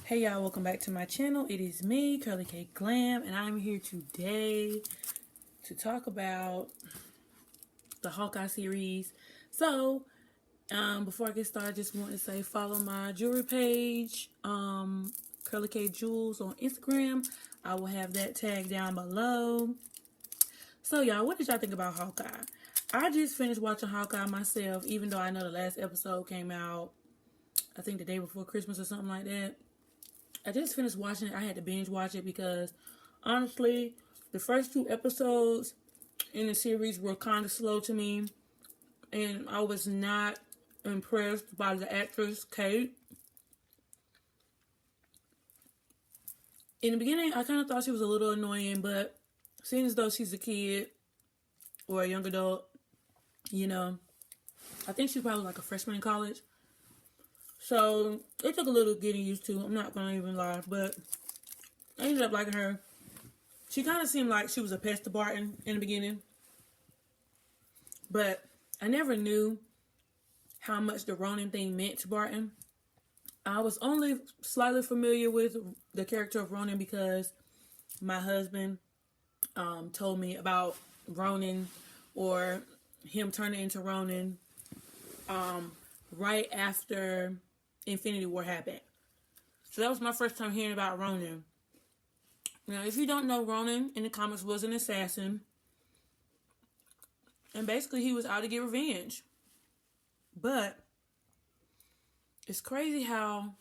Hey y'all, welcome back to my channel. It is me, Curly K Glam, and I'm here today to talk about the Hawkeye series. So, before I get started, I just want to say follow my jewelry page, Curly K Jewels on Instagram. I will have that tag down below. So y'all, what did y'all think about Hawkeye? I just finished watching Hawkeye myself, even though I know the last episode came out, I think the day before Christmas or something like that. I just finished watching it. I had to binge watch it because, honestly, the first two episodes in the series were kind of slow to me. And I was not impressed by the actress, Kate. In the beginning, I kind of thought she was a little annoying, but seeing as though she's a kid or a young adult, you know, I think she's probably like a freshman in college. So, it took a little getting used to. I'm not going to even lie. But I ended up liking her. She kind of seemed like she was a pest to Barton in the beginning. But I never knew how much the Ronin thing meant to Barton. I was only slightly familiar with the character of Ronin because my husband told me about Ronin or him turning into Ronin right after Infinity War happened. So that was my first time hearing about Ronin. Now, if you don't know, Ronin in the comics was an assassin. And basically he was out to get revenge. But it's crazy how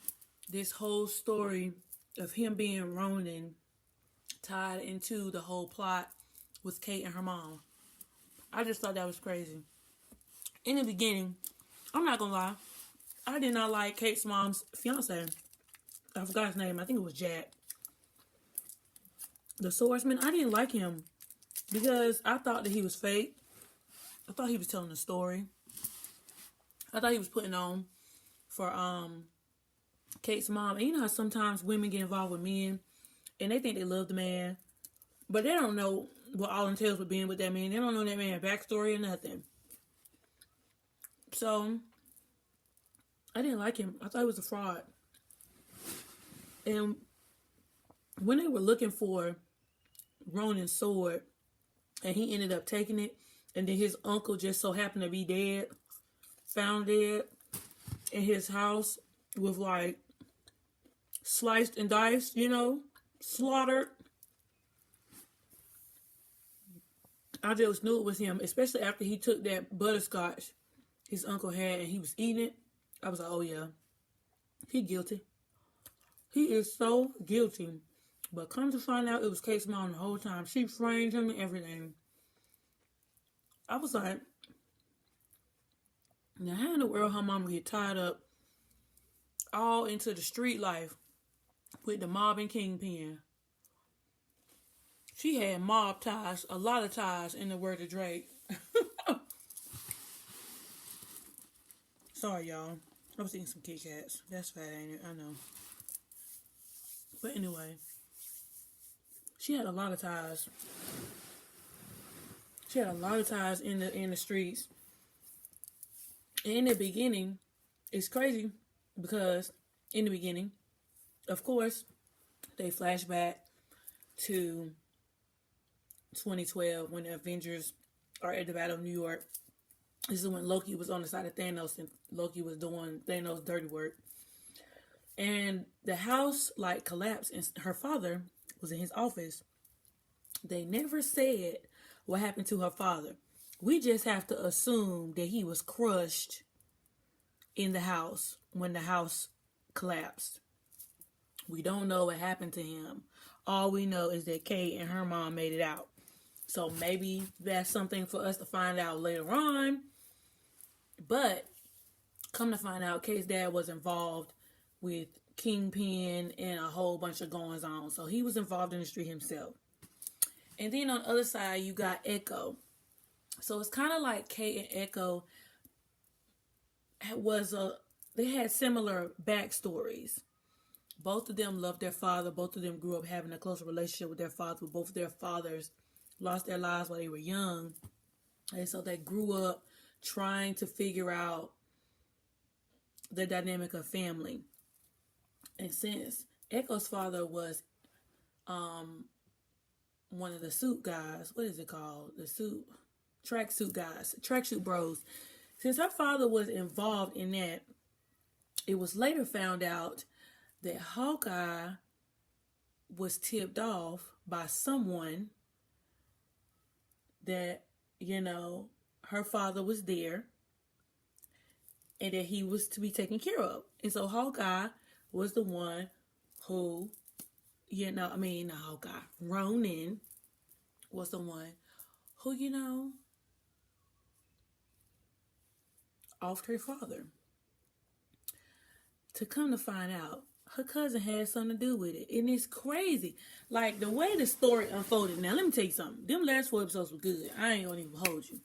this whole story of him being Ronin tied into the whole plot with Kate and her mom. I just thought that was crazy. In the beginning, I'm not gonna lie, I did not like Kate's mom's fiance. I forgot his name. I think it was Jack. The swordsman. I didn't like him because I thought that he was fake. I thought he was telling a story. I thought he was putting on for Kate's mom. And you know how sometimes women get involved with men and they think they love the man, but they don't know what all entails with being with that man. They don't know that man's backstory or nothing. So I didn't like him. I thought he was a fraud. And when they were looking for Ronin's sword, and he ended up taking it, and then his uncle just so happened to be dead, found dead in his house with like sliced and diced, you know, slaughtered. I just knew it was him, especially after he took that butterscotch his uncle had and he was eating it. I was like, oh yeah, he guilty. He is so guilty. But come to find out, it was Kate's mom the whole time. She framed him and everything. I was like, now how in the world her mama get tied up all into the street life with the mob and kingpin? She had mob ties, a lot of ties in the word of Drake. Sorry, y'all. I was eating some Kit Kats. That's fat, ain't it? I know. But anyway, she had a lot of ties. She had a lot of ties in the streets. And in the beginning, it's crazy because in the beginning, of course, they flash back to 2012 when the Avengers are at the Battle of New York. This is when Loki was on the side of Thanos and Loki was doing Thanos' dirty work. And the house like collapsed and her father was in his office. They never said what happened to her father. We just have to assume that he was crushed in the house when the house collapsed. We don't know what happened to him. All we know is that Kate and her mom made it out. So maybe that's something for us to find out later on. But come to find out, Kate's dad was involved with Kingpin and a whole bunch of goings on. So he was involved in the street himself. And then on the other side, you got Echo. So it's kind of like Kate and Echo they had similar backstories. Both of them loved their father. Both of them grew up having a closer relationship with their father. Both of their fathers lost their lives while they were young. And so they grew up trying to figure out the dynamic of family. And since Echo's father was one of the suit guys. What is it called? The tracksuit guys, tracksuit bros. Since her father was involved in that, it was later found out that Hawkeye was tipped off by someone that, her father was there and that he was to be taken care of. And so Hawkeye was the one who, not Hawkeye, Ronan was the one who, offed her father. To come to find out, her cousin had something to do with it. And it's crazy. Like, the way the story unfolded. Now, let me tell you something. Them last 4 episodes were good. I ain't gonna even hold you.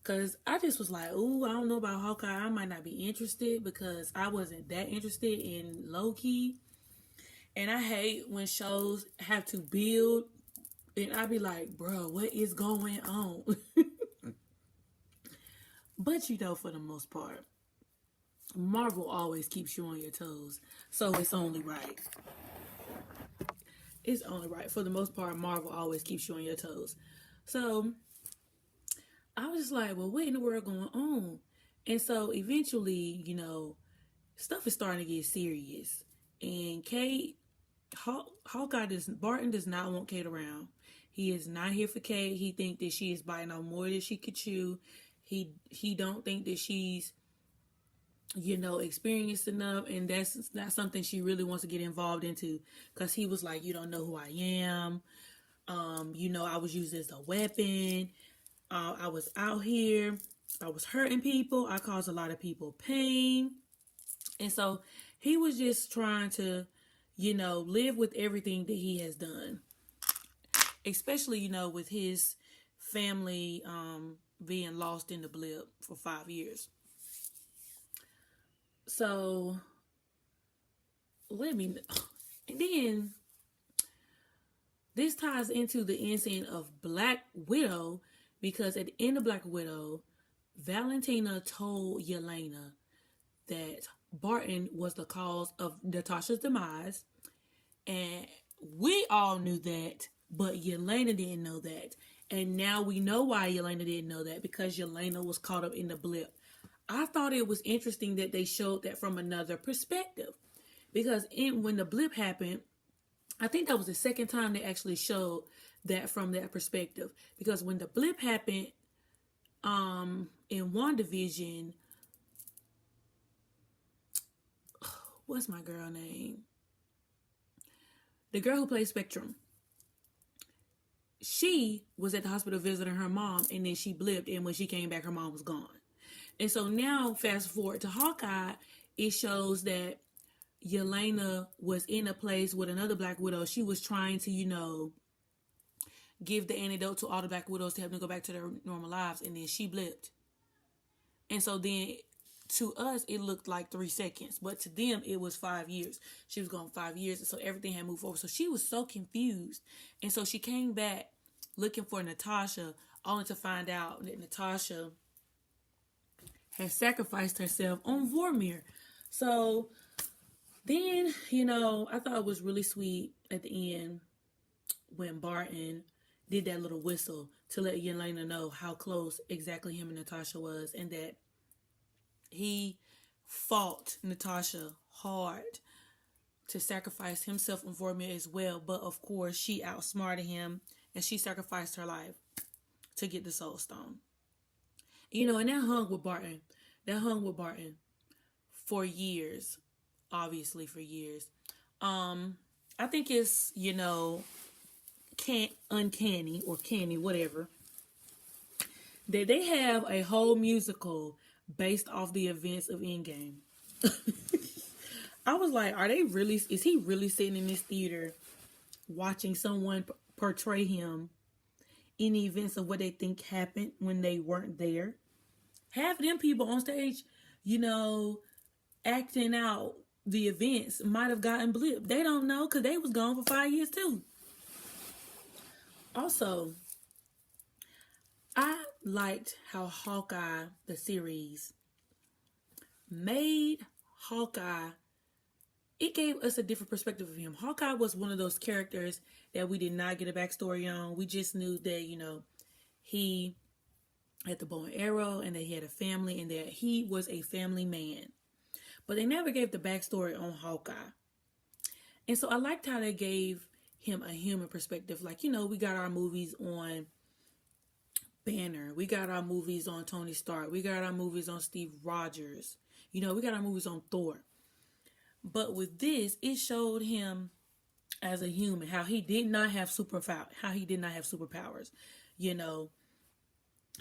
Because I just was like, ooh, I don't know about Hawkeye. I might not be interested because I wasn't that interested in Loki. And I hate when shows have to build. And I be like, bro, what is going on? But, for the most part, Marvel always keeps you on your toes. So it's only right. It's only right. For the most part, Marvel always keeps you on your toes. So I was just like, well, what in the world going on? And so eventually, stuff is starting to get serious. And Barton does not want Kate around. He is not here for Kate. He thinks that she is biting on more than she could chew. He don't think that she's, experienced enough, and that's not something she really wants to get involved into. Because he was like, you don't know who I am. I was used as a weapon. I was out here. I was hurting people. I caused a lot of people pain. And so he was just trying to, live with everything that he has done. Especially, with his family being lost in the blip for 5 years. So, and then this ties into the incident of Black Widow, because at the end of Black Widow, Valentina told Yelena that Barton was the cause of Natasha's demise, and we all knew that, but Yelena didn't know that. And now we know why Yelena didn't know that, because Yelena was caught up in the blip. I thought it was interesting that they showed that from another perspective, because when the blip happened, I think that was the second time they actually showed that from that perspective. Because when the blip happened, in WandaVision, what's my girl name? The girl who plays Spectrum. She was at the hospital visiting her mom, and then she blipped, and when she came back, her mom was gone. And so now, fast forward to Hawkeye, it shows that Yelena was in a place with another Black Widow. She was trying to, give the antidote to all the Black Widows to help them go back to their normal lives, and then she blipped. And so then, to us, it looked like 3 seconds, but to them, it was 5 years. She was gone 5 years, and so everything had moved forward. So she was so confused. And so she came back looking for Natasha, only to find out that Natasha had sacrificed herself on Vormir. So then, I thought it was really sweet at the end when Barton did that little whistle to let Yelena know how close exactly him and Natasha was, and that he fought Natasha hard to sacrifice himself on Vormir as well. But of course, she outsmarted him, and she sacrificed her life to get the Soul Stone. And that hung with Barton. For years. Obviously, for years. I think it's, uncanny or canny, whatever, that they have a whole musical based off the events of Endgame. I was like, is he really sitting in this theater watching someone portray him in the events of what they think happened when they weren't there? Half of them people on stage, acting out the events might have gotten blipped. They don't know, because they was gone for 5 years too. Also, I liked how Hawkeye, the series, made Hawkeye it gave us a different perspective of him. Hawkeye was one of those characters that we did not get a backstory on. We just knew that, you know, he had the bow and arrow and that he had a family and that he was a family man. But they never gave the backstory on Hawkeye. And so I liked how they gave him a human perspective. Like, you know, we got our movies on Banner. We got our movies on Tony Stark. We got our movies on Steve Rogers. You know, we got our movies on Thor. But with this, it showed him as a human, how he did not have superpowers. You know,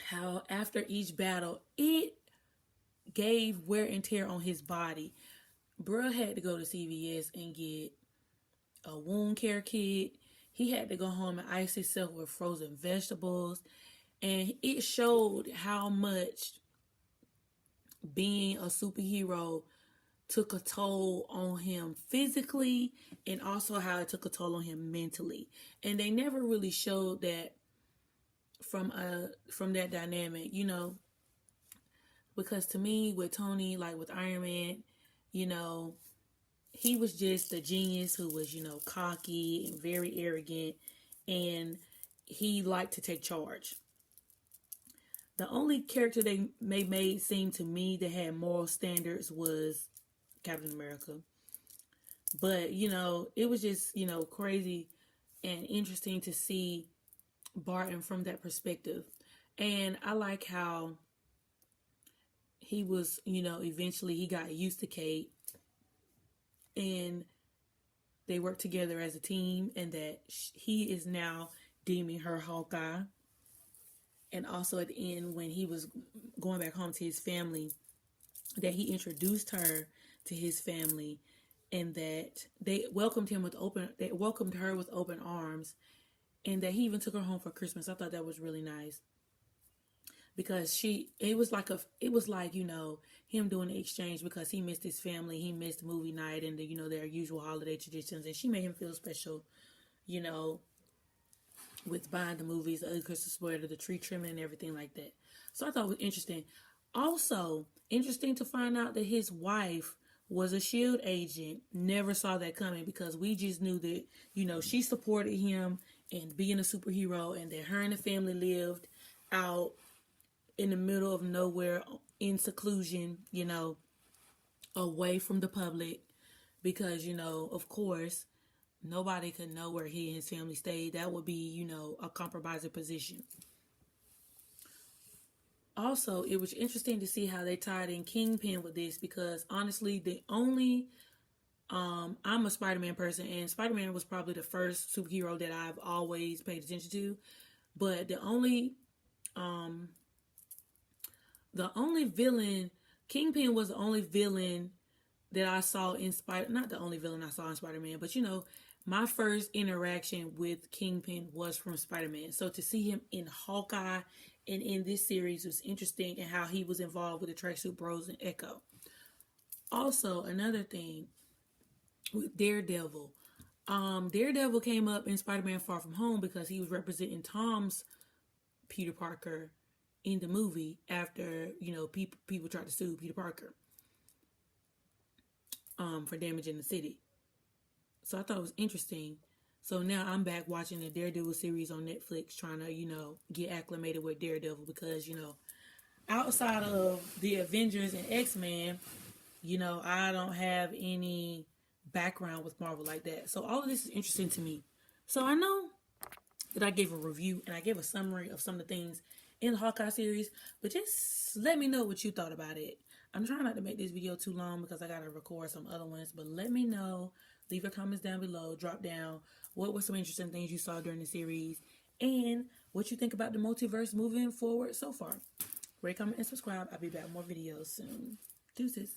how after each battle, it gave wear and tear on his body. Bruh had to go to CVS and get a wound care kit. He had to go home and ice himself with frozen vegetables. And it showed how much being a superhero took a toll on him physically, and also how it took a toll on him mentally. And they never really showed that from that dynamic, you know, because to me, with Tony, like with Iron Man, you know, he was just a genius who was, you know, cocky and very arrogant, and he liked to take charge. The only character they made seem to me that had moral standards was Captain America. But, you know, it was just, you know, crazy and interesting to see Barton from that perspective. And I like how he was, you know, eventually he got used to Kate and they worked together as a team, and that he is now deeming her Hawkeye. And also at the end, when he was going back home to his family, that he introduced her to his family, and that they welcomed her with open arms, and that he even took her home for Christmas. I thought that was really nice, because it was like, you know, him doing the exchange, because he missed his family, he missed movie night and the, you know, their usual holiday traditions, and she made him feel special, you know, with buying the movies, the Christmas sweater, the tree trimming and everything like that. So I thought it was interesting. Also, interesting to find out that his wife was a SHIELD agent. Never saw that coming, because we just knew that, you know, she supported him in being a superhero, and that her and the family lived out in the middle of nowhere in seclusion, you know, away from the public, because, you know, of course, nobody could know where he and his family stayed. That would be, you know, a compromising position. Also, it was interesting to see how they tied in Kingpin with this, because honestly, I'm a Spider-Man person, and Spider-Man was probably the first superhero that I've always paid attention to. But the only villain, Kingpin was the only villain that I saw in not the only villain I saw in Spider-Man, but, you know, my first interaction with Kingpin was from Spider-Man. So to see him in Hawkeye and in this series was interesting, and how he was involved with the Tracksuit Bros and Echo. Also, another thing with Daredevil. Daredevil came up in Spider-Man Far From Home because he was representing Tom's Peter Parker in the movie after, you know, people tried to sue Peter Parker for damaging the city. So I thought it was interesting. So now I'm back watching the Daredevil series on Netflix, trying to, you know, get acclimated with Daredevil, because, you know, outside of the Avengers and X-Men, you know, I don't have any background with Marvel like that. So all of this is interesting to me. So I know that I gave a review and I gave a summary of some of the things in the Hawkeye series, but just let me know what you thought about it. I'm trying not to make this video too long because I got to record some other ones, but let me know. Leave your comments down below. Drop down what were some interesting things you saw during the series, and what you think about the multiverse moving forward so far. Rate, comment, and subscribe. I'll be back with more videos soon. Deuces.